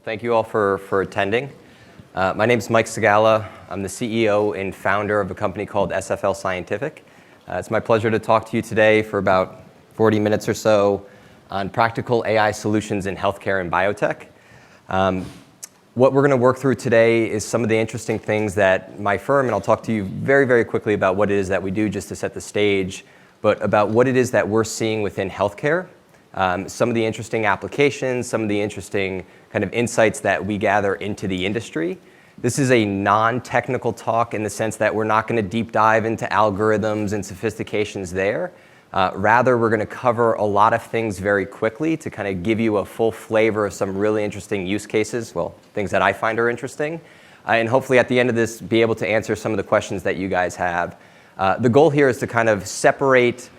Thank you all for attending. My name is Mike Segala. I'm the CEO and founder of a company called SFL Scientific. It's my pleasure to talk to you today for about 40 minutes or so on practical AI solutions in healthcare and biotech. What we're going to work through today is some of the interesting things that my firm, and I'll talk to you very, very quickly about what it is that we do just to set the stage, but about what it is that we're seeing within healthcare, some of the interesting applications, some of the interesting kind of insights that we gather into the industry. This is a non-technical talk in the sense that we're not going to deep dive into algorithms and sophistications there. Rather, we're going to cover a lot of things very quickly to kind of give you a full flavor of some really interesting use cases, well, things that I find are interesting, and hopefully at the end of this be able to answer some of the questions that you guys have. The goal here is to kind of separate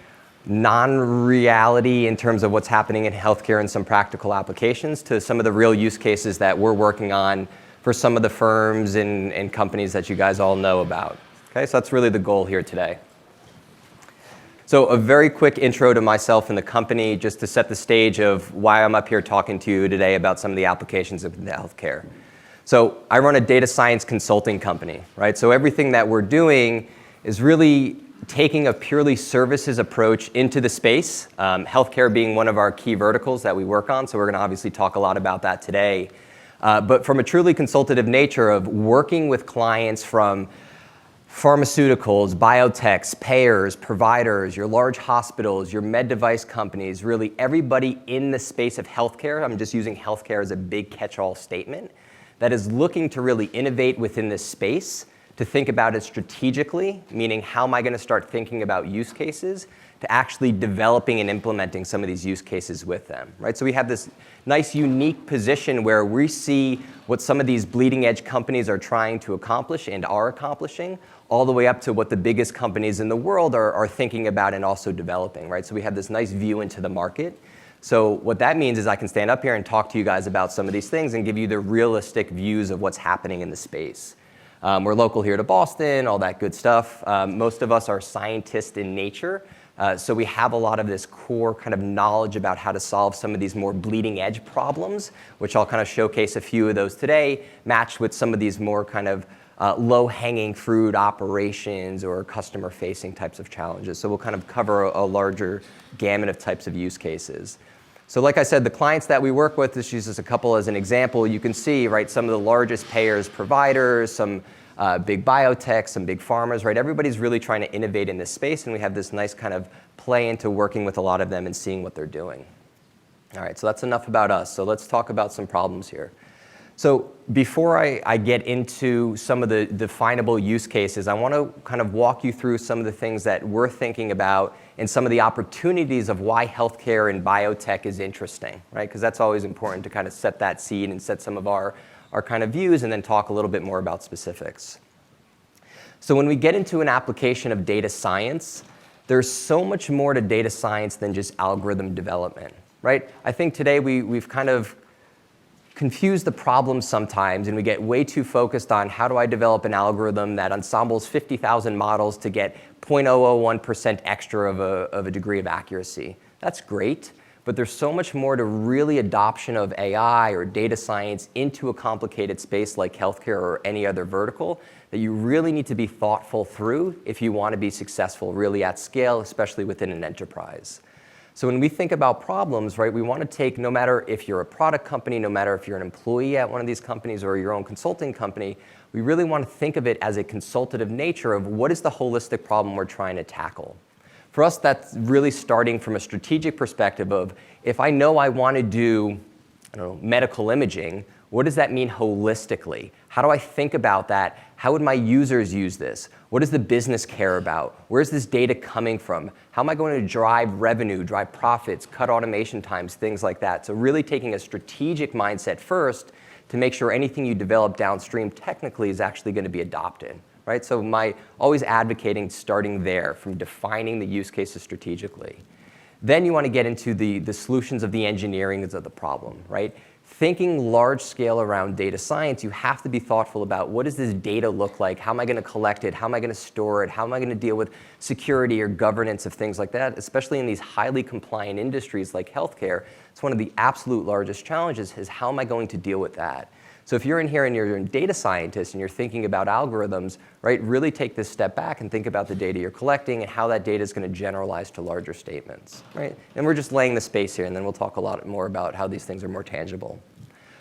non-reality in terms of what's happening in healthcare and some practical applications to some of the real use cases that we're working on for some of the firms and companies that you guys all know about. Okay, so that's really the goal here today. So a very quick intro to myself and the company just to set the stage of why I'm up here talking to you today about some of the applications of the healthcare. So I run a data science consulting company, right? So everything that we're doing is really taking a purely services approach into the space, healthcare being one of our key verticals that we work on, so we're going to obviously talk a lot about that today. But from a truly consultative nature of working with clients from pharmaceuticals, biotechs, payers, providers, your large hospitals, your med device companies, really everybody in the space of healthcare, I'm just using healthcare as a big catch-all statement, that is looking to really innovate within this space, to think about it strategically, meaning how am I going to start thinking about use cases, to actually developing and implementing some of these use cases with them, right? So we have this nice unique position where we see what some of these bleeding edge companies are trying to accomplish and are accomplishing, all the way up to what the biggest companies in the world are thinking about and also developing, right? So we have this nice view into the market. So what that means is I can stand up here and talk to you guys about some of these things and give you the realistic views of what's happening in the space. We're local here to Boston, all that good stuff. Most of us are scientists in nature, so we have a lot of this core kind of knowledge about how to solve some of these more bleeding edge problems, which I'll kind of showcase a few of those today, matched with some of these more kind of low-hanging fruit operations or customer-facing types of challenges. So we'll kind of cover a larger gamut of types of use cases. So like I said, the clients that we work with, this uses a couple as an example, you can see, right, some of the largest payers, providers, some big biotech, some big pharmas, right? Everybody's really trying to innovate in this space, and we have this nice kind of play into working with a lot of them and seeing what they're doing. All right, so that's enough about us. So let's talk about some problems here. So before I get into some of the definable use cases, I want to kind of walk you through some of the things that we're thinking about and some of the opportunities of why healthcare and biotech is interesting, right? Because that's always important to kind of set that seed and set some of our kind of views and then talk a little bit more about specifics. So when we get into an application of data science, there's so much more to data science than just algorithm development, right? I think today we've kind of confuse the problem sometimes, and we get way too focused on how do I develop an algorithm that ensembles 50,000 models to get 0.001% extra of a degree of accuracy. That's great, but there's so much more to really adoption of AI or data science into a complicated space like healthcare or any other vertical that you really need to be thoughtful through if you want to be successful really at scale, especially within an enterprise. So when we think about problems, right, we want to take, no matter if you're a product company, no matter if you're an employee at one of these companies or your own consulting company, we really want to think of it as a consultative nature of what is the holistic problem we're trying to tackle. For us, that's really starting from a strategic perspective of if I know I want to do, I don't know, medical imaging, what does that mean holistically? How do I think about that? How would my users use this? What does the business care about? Where's this data coming from? How am I going to drive revenue, drive profits, cut automation times, things like that? So really taking a strategic mindset first to make sure anything you develop downstream technically is actually going to be adopted, right? So always advocating starting there from defining the use cases strategically. Then you want to get into the solutions of the engineering of the problem, right? thinking large scale around data science, you have to be thoughtful about what does this data look like? How am I going to collect it? How am I going to store it? How am I going to deal with security or governance of things like that? Especially in these highly compliant industries like healthcare, it's one of the absolute largest challenges is how am I going to deal with that? So if you're in here and you're a data scientist and you're thinking about algorithms, right, really take this step back and think about the data you're collecting and how that data is going to generalize to larger statements, right? And we're just laying the space here, and then we'll talk a lot more about how these things are more tangible.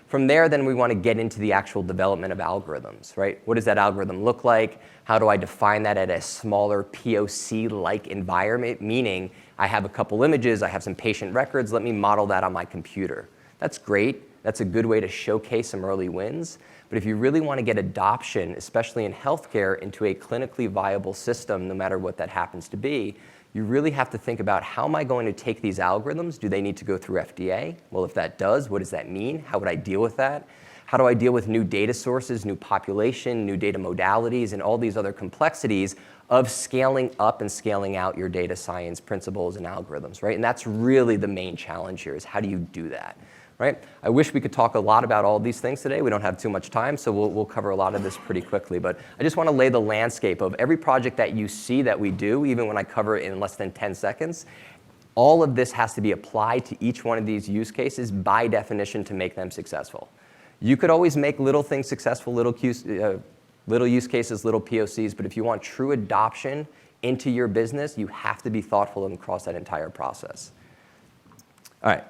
From there, then we want to get into the actual development of algorithms, right? What does that algorithm look like? How do I define that at a smaller POC-like environment? Meaning, I have a couple images, I have some patient records, let me model that on my computer. That's great. That's a good way to showcase some early wins. But if you really want to get adoption, especially in healthcare, into a clinically viable system, no matter what that happens to be, you really have to think about how am I going to take these algorithms? Do they need to go through FDA? Well, if that does, what does that mean? How would I deal with that? How do I deal with new data sources, new population, new data modalities, and all these other complexities of scaling up and scaling out your data science principles and algorithms, right? And that's really the main challenge here is how do you do that? Right? I wish we could talk a lot about all these things today. We don't have too much time, so we'll cover a lot of this pretty quickly. But I just want to lay the landscape of every project that you see that we do, even when I cover it in less than 10 seconds. All of this has to be applied to each one of these use cases by definition to make them successful. You could always make little things successful, little use cases, little POCs, but if you want true adoption into your business, you have to be thoughtful across that entire process. All right.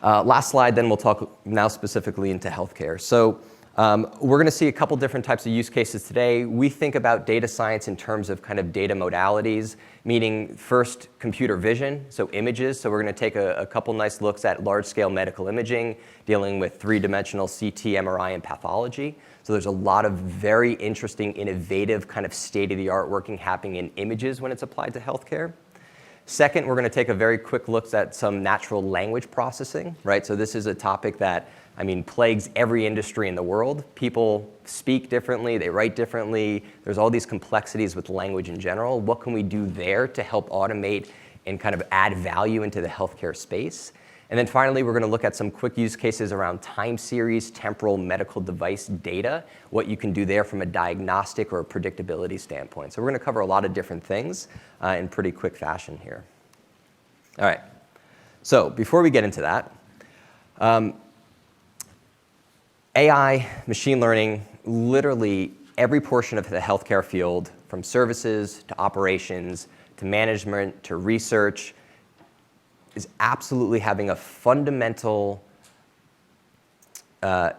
Last slide, then we'll talk now specifically into healthcare. So we're going to see a couple different types of use cases today. We think about data science in terms of kind of data modalities, meaning first computer vision, so images. So we're going to take a couple nice looks at large-scale medical imaging, dealing with three-dimensional CT, MRI, and pathology. So there's a lot of very interesting, innovative, kind of state-of-the-art working happening in images when it's applied to healthcare. Second, we're going to take a very quick look at some natural language processing, right? So this is a topic that, I mean, plagues every industry in the world. People speak differently, they write differently. There's all these complexities with language in general. What can we do there to help automate and kind of add value into the healthcare space? And then finally, we're going to look at some quick use cases around time series, temporal medical device data, what you can do there from a diagnostic or a predictability standpoint. So we're going to cover a lot of different things in pretty quick fashion here. All right. So before we get into that, AI, machine learning, literally every portion of the healthcare field, from services to operations to management to research, is absolutely having a fundamental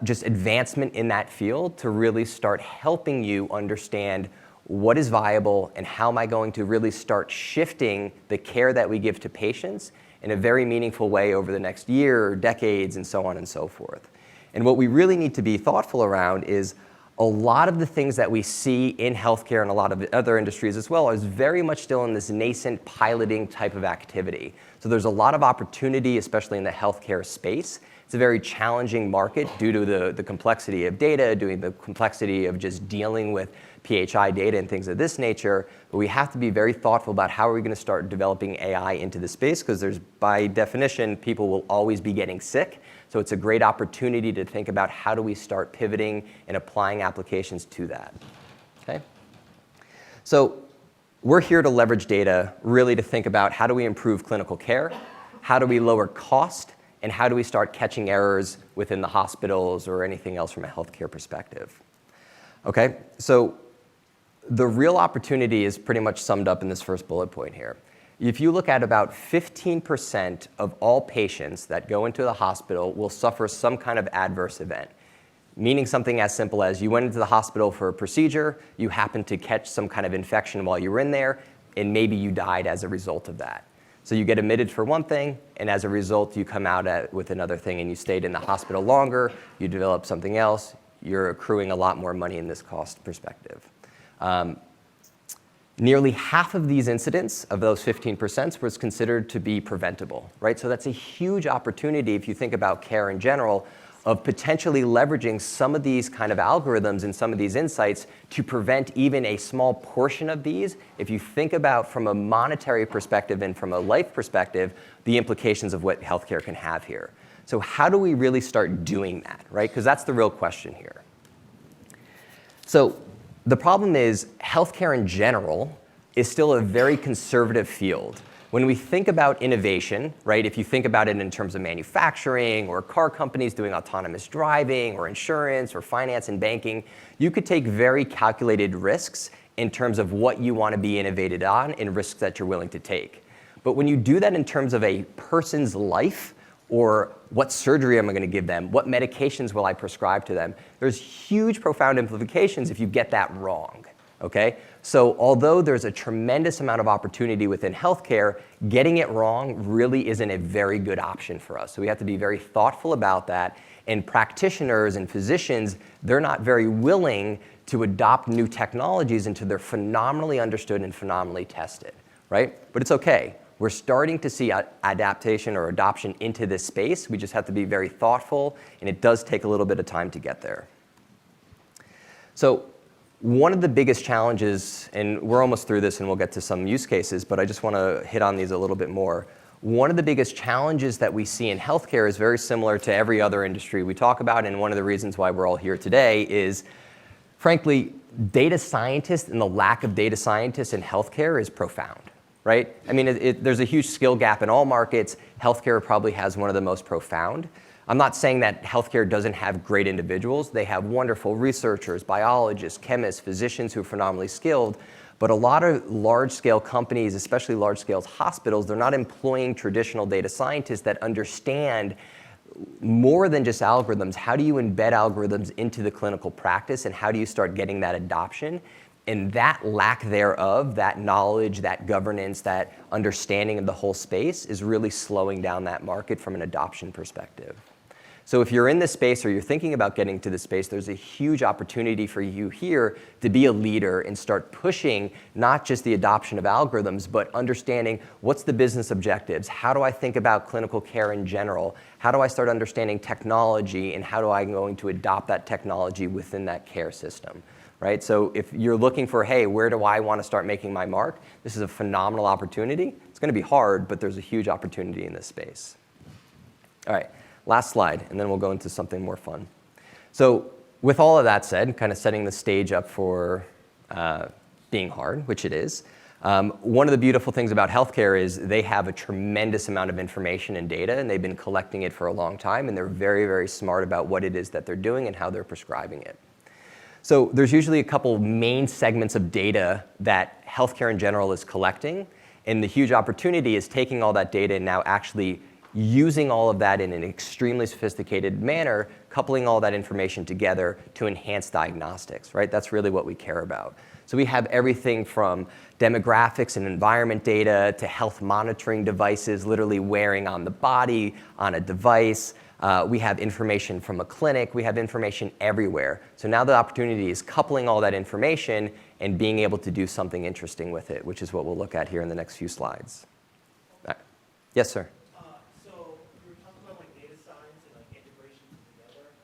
just advancement in that field to really start helping you understand what is viable and how am I going to really start shifting the care that we give to patients in a very meaningful way over the next year or decades and so on and so forth. And what we really need to be thoughtful around is a lot of the things that we see in healthcare and a lot of other industries as well is very much still in this nascent piloting type of activity. So there's a lot of opportunity, especially in the healthcare space. It's a very challenging market due to the complexity of data, due to the complexity of just dealing with PHI data and things of this nature. But we have to be very thoughtful about how are we going to start developing AI into the space, because there's, by definition, people will always be getting sick. So it's a great opportunity to think about how do we start pivoting and applying applications to that. Okay? So we're here to leverage data really to think about how do we improve clinical care, how do we lower cost, and how do we start catching errors within the hospitals or anything else from a healthcare perspective. Okay? So the real opportunity is pretty much summed up in this first bullet point here. If you look at about 15% of all patients that go into the hospital will suffer some kind of adverse event, meaning something as simple as you went into the hospital for a procedure, you happened to catch some kind of infection while you were in there, and maybe you died as a result of that. So you get admitted for one thing, and as a result, you come out with another thing, and you stayed in the hospital longer, you develop something else, you're accruing a lot more money in this cost perspective. Nearly half of these incidents, of those 15%, was considered to be preventable, right? So that's a huge opportunity if you think about care in general of potentially leveraging some of these kind of algorithms and some of these insights to prevent even a small portion of these. If you think about from a monetary perspective and from a life perspective, the implications of what healthcare can have here. So how do we really start doing that, right? Because that's the real question here. So the problem is healthcare in general is still a very conservative field. When we think about innovation, right, if you think about it in terms of manufacturing or car companies doing autonomous driving or insurance or finance and banking, you could take very calculated risks in terms of what you want to be innovated on and risks that you're willing to take. But when you do that in terms of a person's life or what surgery am I going to give them, what medications will I prescribe to them, there's huge, profound implications if you get that wrong. Okay? So although there's a tremendous amount of opportunity within healthcare, getting it wrong really isn't a very good option for us. So we have to be very thoughtful about that. And practitioners and physicians, they're not very willing to adopt new technologies until they're phenomenally understood and phenomenally tested, right? But it's okay. We're starting to see adaptation or adoption into this space. We just have to be very thoughtful, and it does take a little bit of time to get there. So one of the biggest challenges, and we're almost through this and we'll get to some use cases, but I just want to hit on these a little bit more. One of the biggest challenges that we see in healthcare is very similar to every other industry we talk about, and one of the reasons why we're all here today is, frankly, data scientists and the lack of data scientists in healthcare is profound, right? I mean, there's a huge skill gap in all markets. Healthcare probably has one of the most profound. I'm not saying that healthcare doesn't have great individuals. They have wonderful researchers, biologists, chemists, physicians who are phenomenally skilled. But a lot of large-scale companies, especially large-scale hospitals, they're not employing traditional data scientists that understand more than just algorithms. How do you embed algorithms into the clinical practice, and how do you start getting that adoption? And that lack thereof, that knowledge, that governance, that understanding of the whole space is really slowing down that market from an adoption perspective. So if you're in this space or you're thinking about getting to this space, there's a huge opportunity for you here to be a leader and start pushing not just the adoption of algorithms, but understanding what's the business objectives, how do I think about clinical care in general, how do I start understanding technology, and how do I going to adopt that technology within that care system, right? So if you're looking for, hey, where do I want to start making my mark, this is a phenomenal opportunity. It's going to be hard, but there's a huge opportunity in this space. All right. Last slide, and then we'll go into something more fun. So with all of that said, kind of setting the stage up for being hard, which it is, one of the beautiful things about healthcare is they have a tremendous amount of information and data, and they've been collecting it for a long time, and they're very, very smart about what it is that they're doing and how they're prescribing it. So there's usually a couple main segments of data that healthcare in general is collecting, and the huge opportunity is taking all that data and now actually using all of that in an extremely sophisticated manner, coupling all that information together to enhance diagnostics, right? That's really what we care about. So we have everything from demographics and environment data to health monitoring devices, literally wearing on the body, on a device. We have information from a clinic. We have information everywhere. So now the opportunity is coupling all that information and being able to do something interesting with it, which is what we'll look at here in the next few slides. All right. Yes, sir.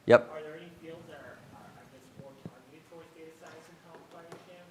Yep. Are there any fields that are, I guess, more targeted towards data science and health by any chance?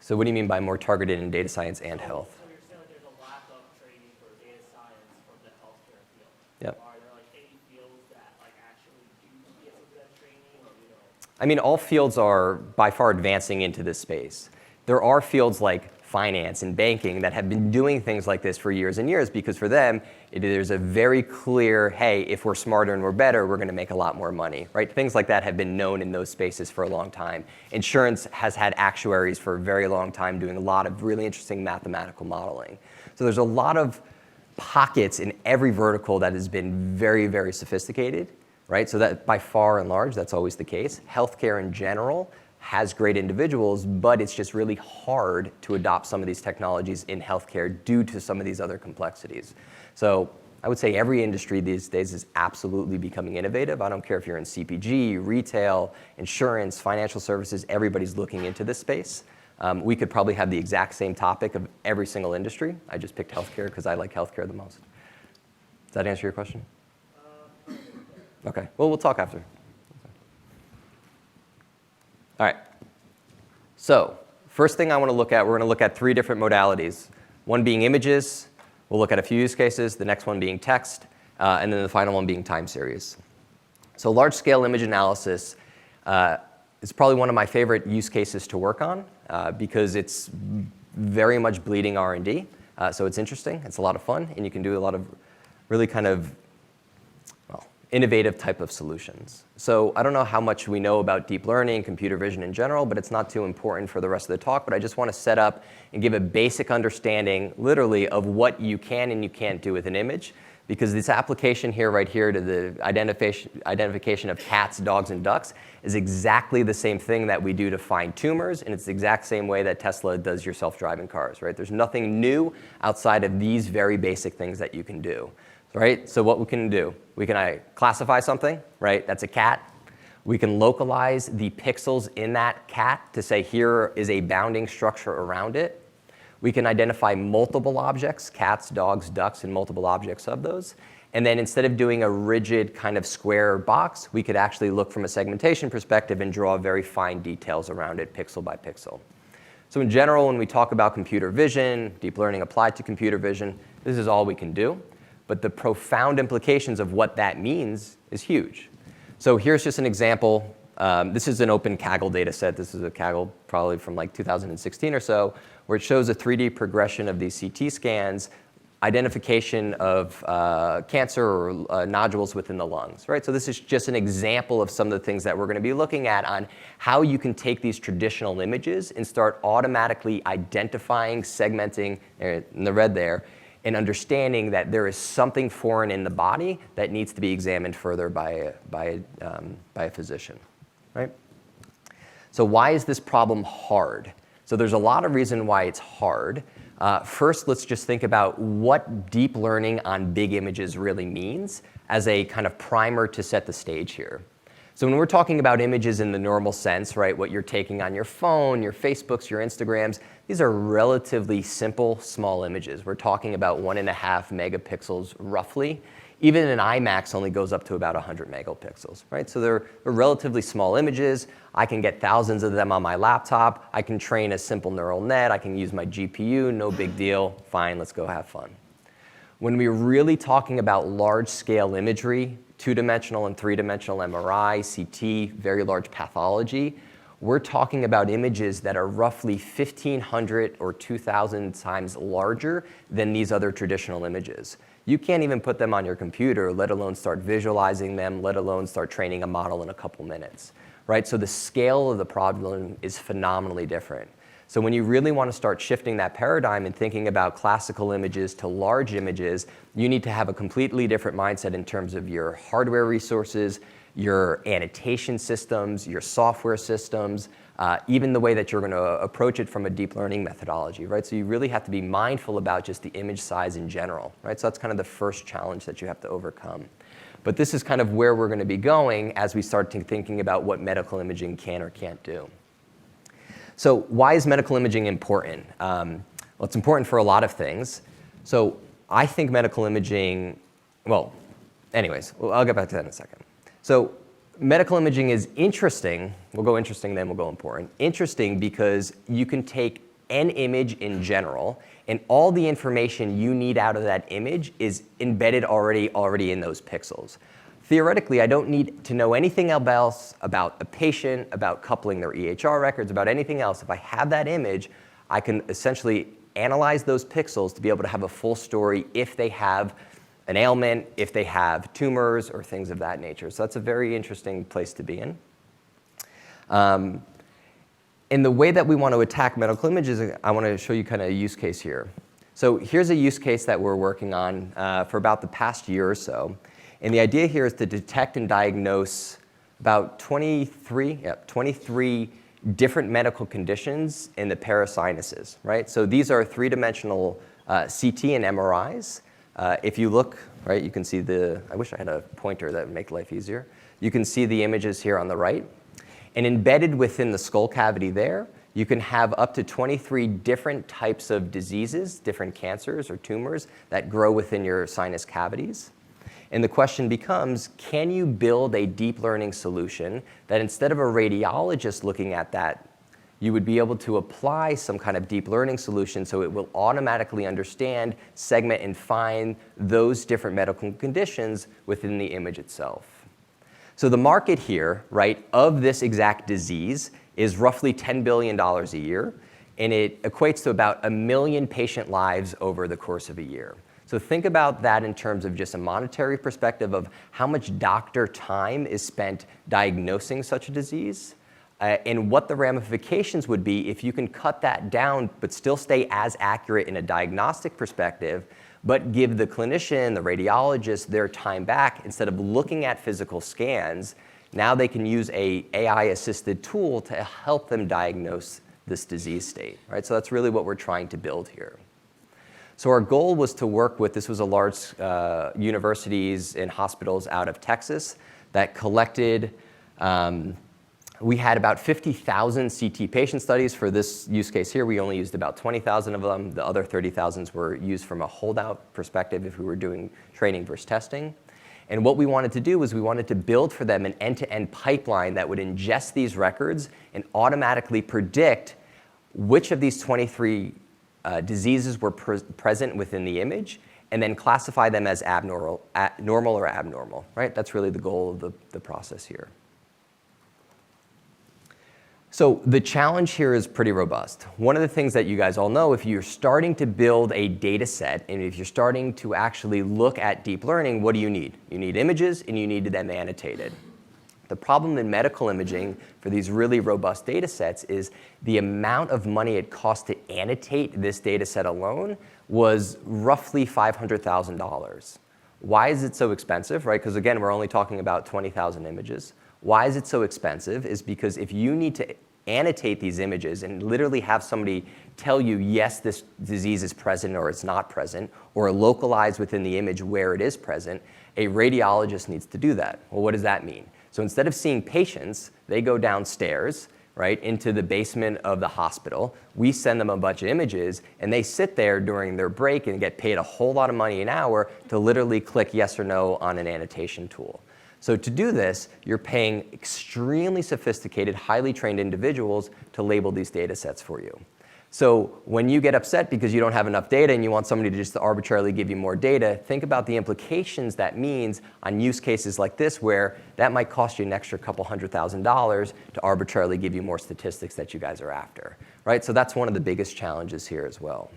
So what do you mean by more targeted in data science and health? So you're saying that there's a lack of training for data science from the healthcare field. Yep. Are there like any fields that like actually do get some of that training, or you know? I mean, all fields are by far advancing into this space. There are fields like finance and banking that have been doing things like this for years and years, because for them, there's a very clear, hey, if we're smarter and we're better, we're going to make a lot more money, right? Things like that have been known in those spaces for a long time. Insurance has had actuaries for a very long time doing a lot of really interesting mathematical modeling. So there's a lot of pockets in every vertical that has been very, very sophisticated, right? So that by far and large, that's always the case. Healthcare in general has great individuals, but it's just really hard to adopt some of these technologies in healthcare due to some of these other complexities. So I would say every industry these days is absolutely becoming innovative. I don't care if you're in CPG, retail, insurance, financial services, everybody's looking into this space. We could probably have the exact same topic of every single industry. I just picked healthcare because I like healthcare the most. Does that answer your question? Okay, well, we'll talk after. All right, so first thing I want to look at, we're going to look at 3 different modalities. One being images, we'll look at a few use cases, the next one being text, and then the final one being time series. So large-scale image analysis is probably one of my favorite use cases to work on because it's very much bleeding R&D. So it's interesting, it's a lot of fun, and you can do a lot of really kind of innovative type of solutions. So I don't know how much we know about deep learning, computer vision in general, but it's not too important for the rest of the talk. But I just want to set up and give a basic understanding, literally, of what you can and you can't do with an image. Because this application here, right here, to the identification of cats, dogs, and ducks is exactly the same thing that we do to find tumors, and it's the exact same way that Tesla does your self-driving cars, right? There's nothing new outside of these very basic things that you can do. Right? So what we can do, we can classify something, right? That's a cat. We can localize the pixels in that cat to say here is a bounding structure around it. We can identify multiple objects, cats, dogs, ducks, and multiple objects of those. And then instead of doing a rigid kind of square box, we could actually look from a segmentation perspective and draw very fine details around it, pixel by pixel. So in general, when we talk about computer vision, deep learning applied to computer vision, this is all we can do. But the profound implications of what that means is huge. So here's just an example. This is an open Kaggle data set. This is a Kaggle probably from like 2016 or so, where it shows a 3D progression of these CT scans, identification of cancer or nodules within the lungs, right? So this is just an example of some of the things that we're going to be looking at on how you can take these traditional images and start automatically identifying, segmenting, in the red there, and understanding that there is something foreign in the body that needs to be examined further by a physician, right? So why is this problem hard? So there's a lot of reason why it's hard. First, let's just think about what deep learning on big images really means as a kind of primer to set the stage here. So when we're talking about images in the normal sense, right, what you're taking on your phone, your Facebooks, your Instagrams, these are relatively simple, small images. We're talking about 1.5 megapixels roughly. Even an IMAX only goes up to about 100 megapixels, right? So they're relatively small images. I can get thousands of them on my laptop. I can train a simple neural net. I can use my GPU, no big deal. Fine, let's go have fun. When we're really talking about large-scale imagery, two-dimensional and three-dimensional MRI, CT, very large pathology, we're talking about images that are roughly 1,500 or 2,000 times larger than these other traditional images. You can't even put them on your computer, let alone start visualizing them, let alone start training a model in a couple minutes, right? So the scale of the problem is phenomenally different. So when you really want to start shifting that paradigm and thinking about classical images to large images, you need to have a completely different mindset in terms of your hardware resources, your annotation systems, your software systems, even the way that you're going to approach it from a deep learning methodology, right? So you really have to be mindful about just the image size in general, right? So that's kind of the first challenge that you have to overcome. But this is kind of where we're going to be going as we start thinking about what medical imaging can or can't do. So why is medical imaging important? Well, it's important for a lot of things. So I think medical imaging, well, anyways, I'll get back to that in a second. So medical imaging is interesting. We'll go interesting, then we'll go important. Interesting because you can take an image in general, and all the information you need out of that image is embedded already in those pixels. Theoretically, I don't need to know anything else about a patient, about coupling their EHR records, about anything else. If I have that image, I can essentially analyze those pixels to be able to have a full story if they have an ailment, if they have tumors or things of that nature. So that's a very interesting place to be in. In the way that we want to attack medical images, I want to show you kind of a use case here. So here's a use case that we're working on for about the past year or so. And the idea here is to detect and diagnose about 23 different medical conditions in the parasinuses, right? So these are three-dimensional CT and MRIs. If you look, right, you can see I wish I had a pointer that would make life easier. You can see the images here on the right. And embedded within the skull cavity there, you can have up to 23 different types of diseases, different cancers or tumors that grow within your sinus cavities. And the question becomes, can you build a deep learning solution that instead of a radiologist looking at that, you would be able to apply some kind of deep learning solution so it will automatically understand, segment, and find those different medical conditions within the image itself. So the market here, right, of this exact disease is roughly $10 billion a year, and it equates to about 1 million patient lives over the course of a year. So think about that in terms of just a monetary perspective of how much doctor time is spent diagnosing such a disease, and what the ramifications would be if you can cut that down but still stay as accurate in a diagnostic perspective, but give the clinician, the radiologist, their time back. Instead of looking at physical scans, now they can use a AI-assisted tool to help them diagnose this disease state, right? So that's really what we're trying to build here. So our goal was to work with, this was a large universities and hospitals out of Texas that collected, we had about 50,000 CT patient studies. For this use case here, we only used about 20,000 of them. The other 30,000 were used from a holdout perspective if we were doing training versus testing. And what we wanted to do was we wanted to build for them an end-to-end pipeline that would ingest these records and automatically predict which of these 23 diseases were present within the image, and then classify them as normal or abnormal, right? That's really the goal of the process here. So the challenge here is pretty robust. One of the things that you guys all know, if you're starting to build a data set, and if you're starting to actually look at deep learning, what do you need? You need images, and you need them annotated. The problem in medical imaging for these really robust data sets is the amount of money it costs to annotate this data set alone was roughly $500,000. Why is it so expensive, right? Because again, we're only talking about 20,000 images. Why is it so expensive is because if you need to annotate these images and literally have somebody tell you, yes, this disease is present or it's not present, or localize within the image where it is present, a radiologist needs to do that. Well, what does that mean? So instead of seeing patients, they go downstairs, right, into the basement of the hospital. We send them a bunch of images, and they sit there during their break and get paid a whole lot of money an hour to literally click yes or no on an annotation tool. So to do this, you're paying extremely sophisticated, highly trained individuals to label these data sets for you. So when you get upset because you don't have enough data and you want somebody to just arbitrarily give you more data, think about the implications that means on use cases like this where that might cost you an extra couple $100,000 to arbitrarily give you more statistics that you guys are after, right? So that's one of the biggest challenges here as well.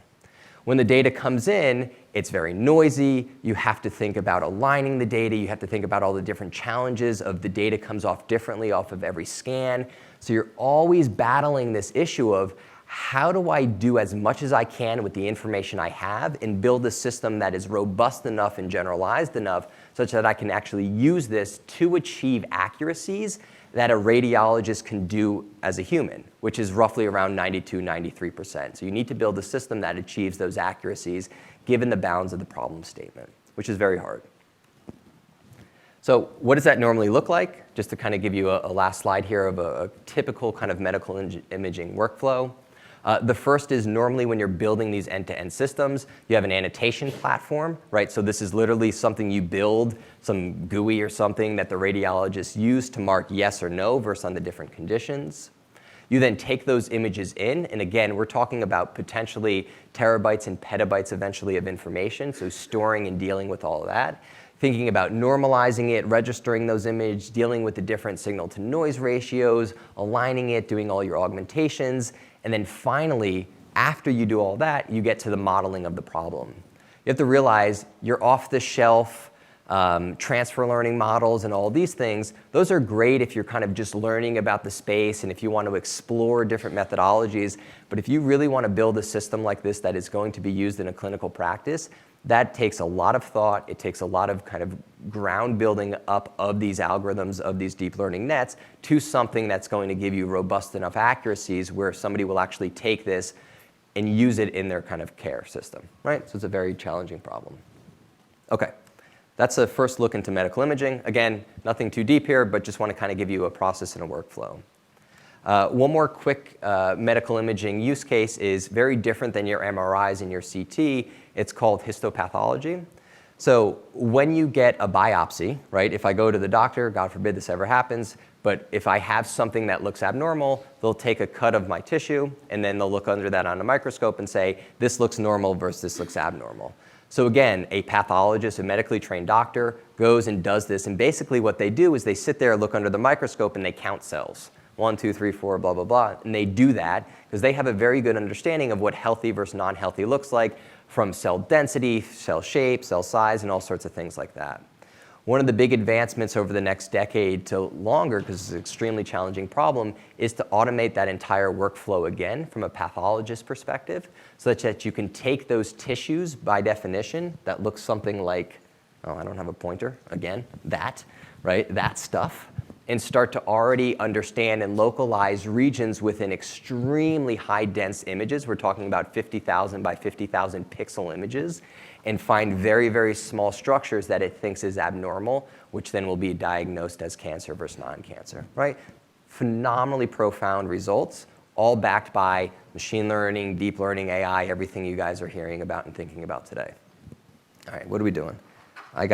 When the data comes in, it's very noisy. You have to think about aligning the data. You have to think about all the different challenges of the data comes off differently off of every scan. So you're always battling this issue of how do I do as much as I can with the information I have and build a system that is robust enough and generalized enough such that I can actually use this to achieve accuracies that a radiologist can do as a human, which is roughly around 92, 93%. So you need to build a system that achieves those accuracies given the bounds of the problem statement, which is very hard. So what does that normally look like? Just to kind of give you a last slide here of a typical kind of medical imaging workflow. The first is normally when you're building these end-to-end systems, you have an annotation platform, right? So this is literally something you build, some GUI or something that the radiologists use to mark yes or no versus on the different conditions. You then take those images in, and again, we're talking about potentially terabytes and petabytes eventually of information, so storing and dealing with all of that. Thinking about normalizing it, registering those images, dealing with the different signal-to-noise ratios, aligning it, doing all your augmentations, and then finally, after you do all that, you get to the modeling of the problem. You have to realize your off-the-shelf transfer learning models and all these things, those are great if you're kind of just learning about the space and if you want to explore different methodologies. But if you really want to build a system like this that is going to be used in a clinical practice, that takes a lot of thought. It takes a lot of kind of ground building up of these algorithms, of these deep learning nets, to something that's going to give you robust enough accuracies where somebody will actually take this and use it in their kind of care system, right? So it's a very challenging problem. Okay, that's a first look into medical imaging. Again, nothing too deep here, but just want to kind of give you a process and a workflow. One more quick medical imaging use case is very different than your MRIs and your CT. It's called histopathology. So when you get a biopsy, right, if I go to the doctor, God forbid this ever happens, but if I have something that looks abnormal, they'll take a cut of my tissue, and then they'll look under that on a microscope and say, this looks normal versus this looks abnormal. So again, a pathologist, a medically trained doctor, goes and does this, and basically what they do is they sit there, look under the microscope, and they count cells. 1, 2, 3, 4, blah, blah, blah. And they do that because they have a very good understanding of what healthy versus non-healthy looks like, from cell density, cell shape, cell size, and all sorts of things like that. One of the big advancements over the next decade to longer, because it's an extremely challenging problem, is to automate that entire workflow again from a pathologist perspective, such that you can take those tissues by definition that looks something like, oh, I don't have a pointer, again, that, right, that stuff, and start to already understand and localize regions within extremely high dense images. We're talking about 50,000 by 50,000 pixel images, and find very, very small structures that it thinks is abnormal, which then will be diagnosed as cancer versus non-cancer, right? Phenomenally profound results, all backed by machine learning, deep learning, AI, everything you guys are hearing about and thinking about today. All right, what are we doing? I'm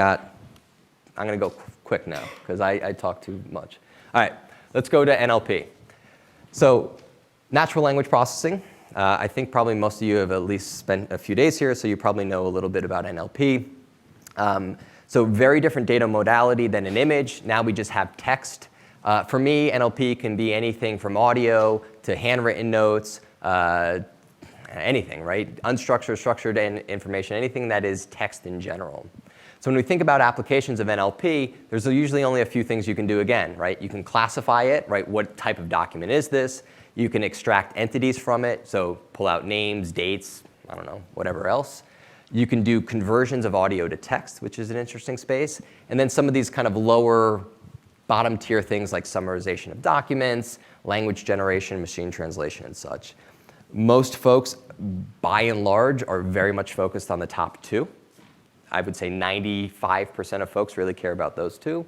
gonna go quick now, because I talk too much. All right, let's go to NLP. So natural language processing. I think probably most of you have at least spent a few days here, so you probably know a little bit about NLP. So very different data modality than an image. Now we just have text. For me, NLP can be anything from audio to handwritten notes, anything, right? Unstructured, structured information, anything that is text in general. So when we think about applications of NLP, there's usually only a few things you can do again, right? You can classify it, right? What type of document is this? You can extract entities from it, so pull out names, dates, I don't know, whatever else. You can do conversions of audio to text, which is an interesting space. And then some of these kind of lower bottom tier things like summarization of documents, language generation, machine translation, and such. Most folks, by and large, are very much focused on the top two. I would say 95% of folks really care about those two.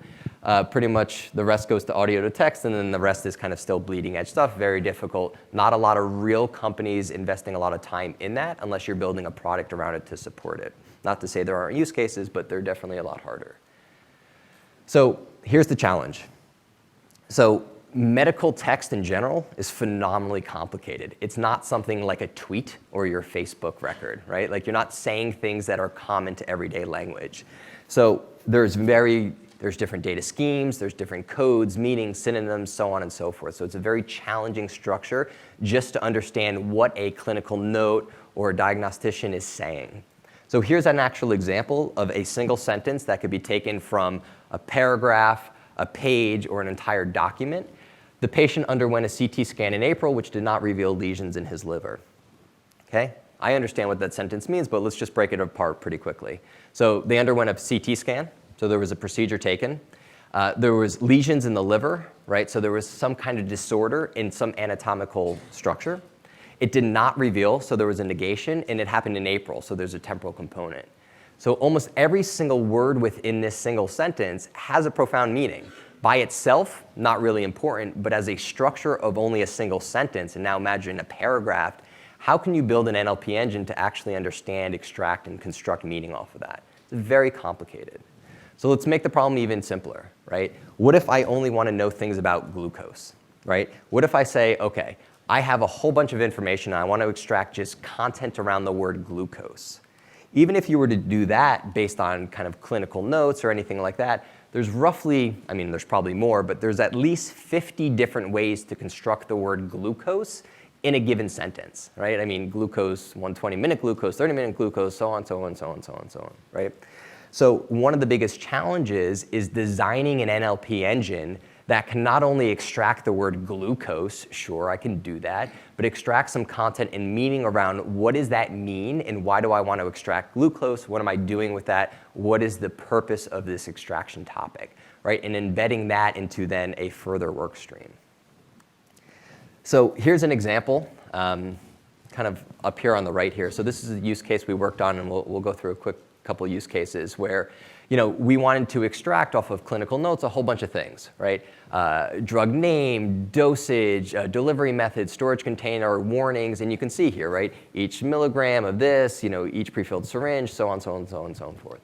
Pretty much the rest goes to audio to text, and then the rest is kind of still bleeding edge stuff, very difficult. Not a lot of real companies investing a lot of time in that unless you're building a product around it to support it. Not to say there aren't use cases, but they're definitely a lot harder. So here's the challenge. So medical text in general is phenomenally complicated. It's not something like a tweet or your Facebook record, right? Like you're not saying things that are common to everyday language. So there's different data schemes, there's different codes, meanings, synonyms, so on and so forth. So it's a very challenging structure just to understand what a clinical note or a diagnostician is saying. So here's an actual example of a single sentence that could be taken from a paragraph, a page, or an entire document. The patient underwent a CT scan in April, which did not reveal lesions in his liver. Okay? I understand what that sentence means, but let's just break it apart pretty quickly. So they underwent a CT scan, so there was a procedure taken. There was lesions in the liver, right? So there was some kind of disorder in some anatomical structure. It did not reveal, so there was a negation, and it happened in April, so there's a temporal component. So almost every single word within this single sentence has a profound meaning. By itself, not really important, but as a structure of only a single sentence, and now imagine a paragraph, how can you build an NLP engine to actually understand, extract, and construct meaning off of that? It's very complicated. So let's make the problem even simpler, right? What if I only want to know things about glucose, right? What if I say, okay, I have a whole bunch of information and I want to extract just content around the word glucose. Even if you were to do that based on kind of clinical notes or anything like that, there's roughly, I mean, there's probably more, but there's at least 50 different ways to construct the word glucose in a given sentence, right? I mean, glucose, 120-minute glucose, 30-minute glucose, so on, so on, so on, so on, so on, right? So one of the biggest challenges is designing an NLP engine that can not only extract the word glucose, sure, I can do that, but extract some content and meaning around what does that mean and why do I want to extract glucose? What am I doing with that? What is the purpose of this extraction topic, right? And embedding that into then a further work stream. So here's an example, kind of up here on the right here. So this is a use case we worked on, and we'll go through a quick couple use cases where we wanted to extract off of clinical notes a whole bunch of things, right? Drug name, dosage, delivery method, storage container, warnings, and you can see here, right? Each milligram of this, each prefilled syringe, so on, so on, so on, and so forth.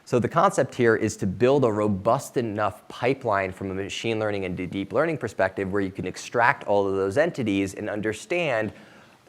So the concept here is to build a robust enough pipeline from a machine learning and deep learning perspective where you can extract all of those entities and understand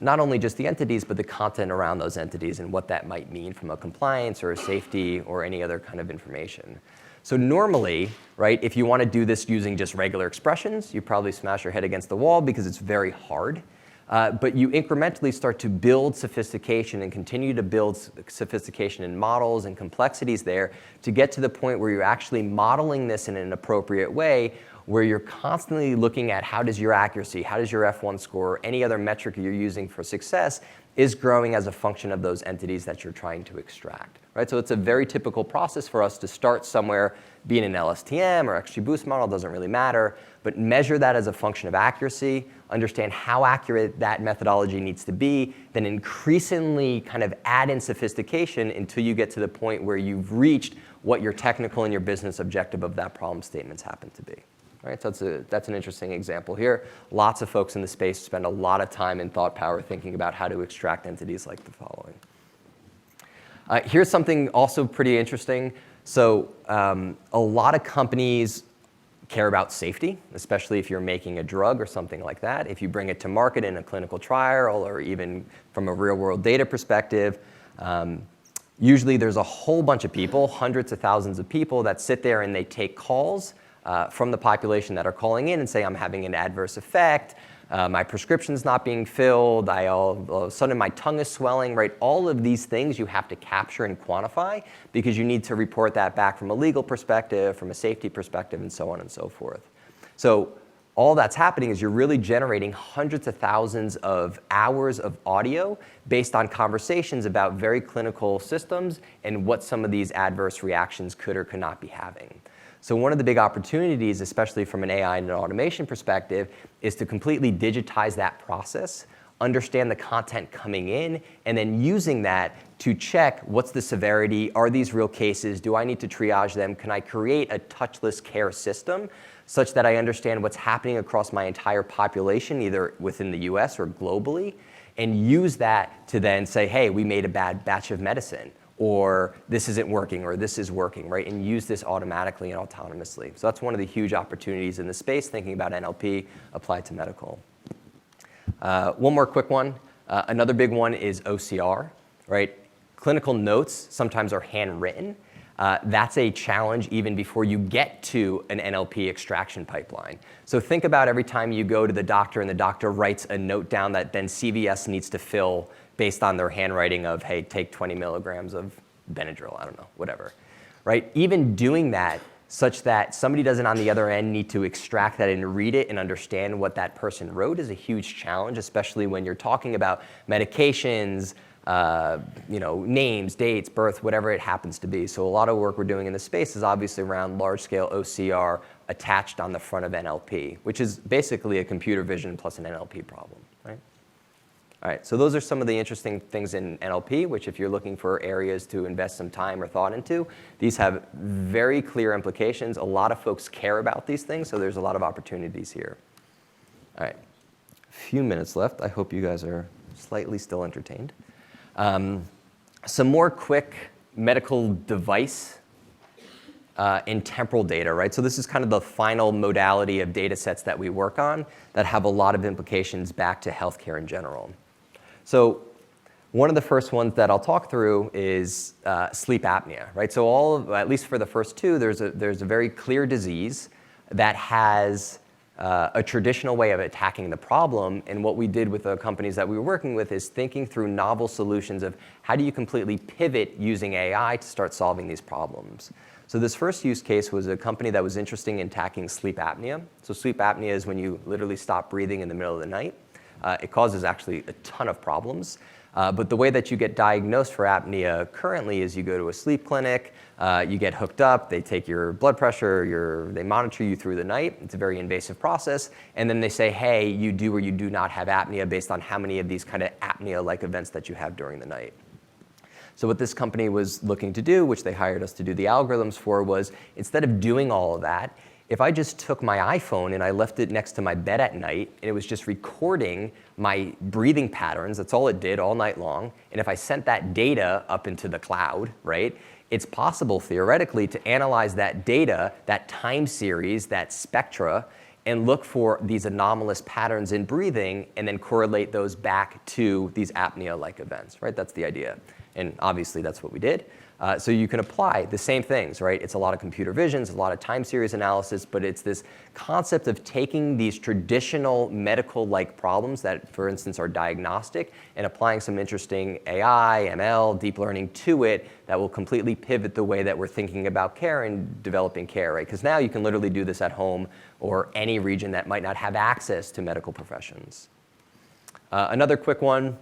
not only just the entities, but the content around those entities and what that might mean from a compliance or a safety or any other kind of information. So normally, right, if you want to do this using just regular expressions, you probably smash your head against the wall because it's very hard. But you incrementally start to build sophistication and continue to build sophistication in models and complexities there to get to the point where you're actually modeling this in an appropriate way, where you're constantly looking at how does your accuracy, how does your F1 score, or any other metric you're using for success is growing as a function of those entities that you're trying to extract. Right? So it's a very typical process for us to start somewhere, be it an LSTM or XGBoost model, doesn't really matter, but measure that as a function of accuracy, understand how accurate that methodology needs to be, then increasingly kind of add in sophistication until you get to the point where you've reached what your technical and your business objective of that problem statements happen to be. Right? So that's an interesting example here. Lots of folks in the space spend a lot of time and thought power thinking about how to extract entities like the following. Here's something also pretty interesting. So a lot of companies care about safety, especially if you're making a drug or something like that. If you bring it to market in a clinical trial or even from a real-world data perspective, usually there's a whole bunch of people, hundreds of thousands of people that sit there and they take calls from the population that are calling in and say, I'm having an adverse effect, my prescription's not being filled, all of a sudden my tongue is swelling, right? All of these things you have to capture and quantify because you need to report that back from a legal perspective, from a safety perspective, and so on and so forth. So all that's happening is you're really generating hundreds of thousands of hours of audio based on conversations about very clinical systems and what some of these adverse reactions could or could not be having. So one of the big opportunities, especially from an AI and an automation perspective, is to completely digitize that process, understand the content coming in, and then using that to check what's the severity, are these real cases, do I need to triage them, can I create a touchless care system such that I understand what's happening across my entire population, either within the US or globally, and use that to then say, hey, we made a bad batch of medicine, or this isn't working, or this is working, right? And use this automatically and autonomously. So that's one of the huge opportunities in the space, thinking about NLP applied to medical. One more quick one. Another big one is OCR, right? Clinical notes sometimes are handwritten. That's a challenge even before you get to an NLP extraction pipeline. So think about every time you go to the doctor and the doctor writes a note down that then CVS needs to fill based on their handwriting of, hey, take 20 milligrams of Benadryl, I don't know, whatever, right? Even doing that such that somebody doesn't on the other end need to extract that and read it and understand what that person wrote is a huge challenge, especially when you're talking about medications, names, dates, birth, whatever it happens to be. So a lot of work we're doing in this space is obviously around large-scale OCR attached on the front of NLP, which is basically a computer vision plus an NLP problem, right? All right, so those are some of the interesting things in NLP, which if you're looking for areas to invest some time or thought into, these have very clear implications. A lot of folks care about these things, so there's a lot of opportunities here. All right, a few minutes left. I hope you guys are slightly still entertained. Some more quick medical device and temporal data, right? So this is kind of the final modality of data sets that we work on that have a lot of implications back to healthcare in general. So one of the first ones that I'll talk through is sleep apnea, right? So at least for the first two, there's a very clear disease that has a traditional way of attacking the problem. And what we did with the companies that we were working with is thinking through novel solutions of how do you completely pivot using AI to start solving these problems. So this first use case was a company that was interested in attacking sleep apnea. So sleep apnea is when you literally stop breathing in the middle of the night. It causes actually a ton of problems. But the way that you get diagnosed for apnea currently is you go to a sleep clinic, you get hooked up, they take your blood pressure, they monitor you through the night. It's a very invasive process. And then they say, hey, you do or you do not have apnea based on how many of these kind of apnea-like events that you have during the night. So what this company was looking to do, which they hired us to do the algorithms for, was instead of doing all of that, If I just took my iPhone and I left it next to my bed at night, and it was just recording my breathing patterns, that's all it did all night long, and if I sent that data up into the cloud, right, it's possible theoretically to analyze that data, that time series, that spectra, and look for these anomalous patterns in breathing and then correlate those back to these apnea-like events, right? That's the idea. And obviously that's what we did. So you can apply the same things, right? It's a lot of computer vision, it's a lot of time series analysis, but it's this concept of taking these traditional medical-like problems that, for instance, are diagnostic and applying some interesting AI, ML, deep learning to it that will completely pivot the way that we're thinking about care and developing care, right? Because now you can literally do this at home or any region that might not have access to medical professions. Another quick one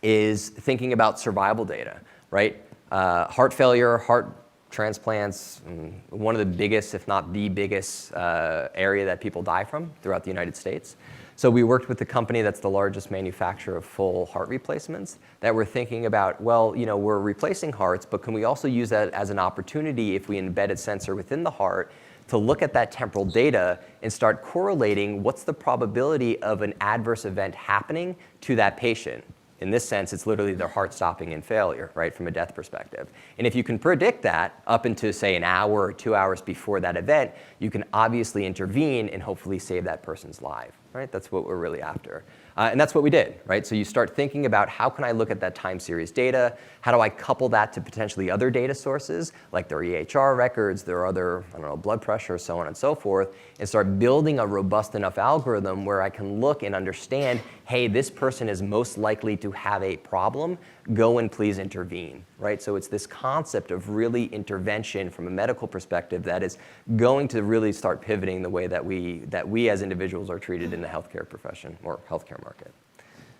is thinking about survival data, right? Heart failure, heart transplants, one of the biggest, if not the biggest area that people die from throughout the United States. So we worked with the company that's the largest manufacturer of full heart replacements that were thinking about, well, you know, we're replacing hearts, but can we also use that as an opportunity if we embed a sensor within the heart to look at that temporal data and start correlating what's the probability of an adverse event happening to that patient. In this sense, it's literally their heart stopping in failure, right, from a death perspective. And if you can predict that up into, say, an hour or 2 hours before that event, you can obviously intervene and hopefully save that person's life, right? That's what we're really after. And that's what we did, right? So you start thinking about how can I look at that time series data? How do I couple that to potentially other data sources, like their EHR records, their other, I don't know, blood pressure, so on and so forth, and start building a robust enough algorithm where I can look and understand, hey, this person is most likely to have a problem, go and please intervene, right? So it's this concept of really intervention from a medical perspective that is going to really start pivoting the way that we as individuals are treated in the healthcare profession or healthcare market.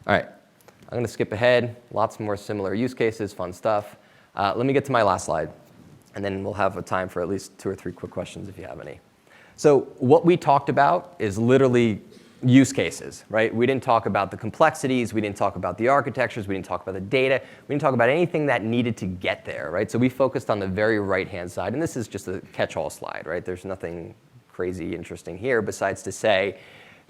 All right, I'm going to skip ahead. Lots more similar use cases, fun stuff. Let me get to my last slide, and then we'll have a time for at least 2 or 3 quick questions if you have any. So what we talked about is literally use cases, right? We didn't talk about the complexities, we didn't talk about the architectures, we didn't talk about the data, we didn't talk about anything that needed to get there, right? So we focused on the very right-hand side, and this is just a catch-all slide, right? There's nothing crazy interesting here besides to say,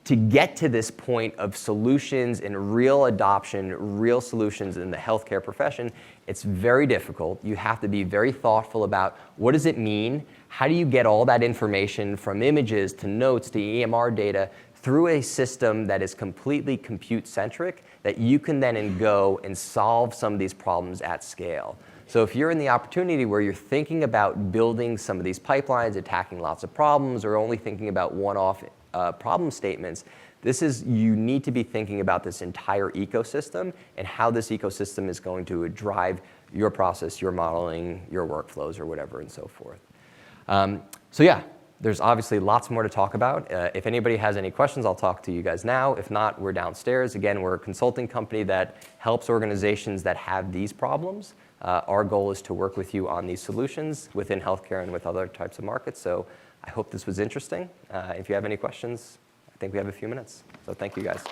to get to this point of solutions and real adoption, real solutions in the healthcare profession, it's very difficult. You have to be very thoughtful about what does it mean? How do you get all that information from images to notes to EMR data through a system that is completely compute-centric that you can then go and solve some of these problems at scale. So if you're in the opportunity where you're thinking about building some of these pipelines, attacking lots of problems, or only thinking about one-off problem statements, you need to be thinking about this entire ecosystem and how this ecosystem is going to drive your process, your modeling, your workflows, or whatever, and so forth. So yeah, there's obviously lots more to talk about. If anybody has any questions, I'll talk to you guys now. If not, we're downstairs. Again, we're a consulting company that helps organizations that have these problems. Our goal is to work with you on these solutions within healthcare and with other types of markets. So I hope this was interesting. If you have any questions, I think we have a few minutes. So thank you, guys.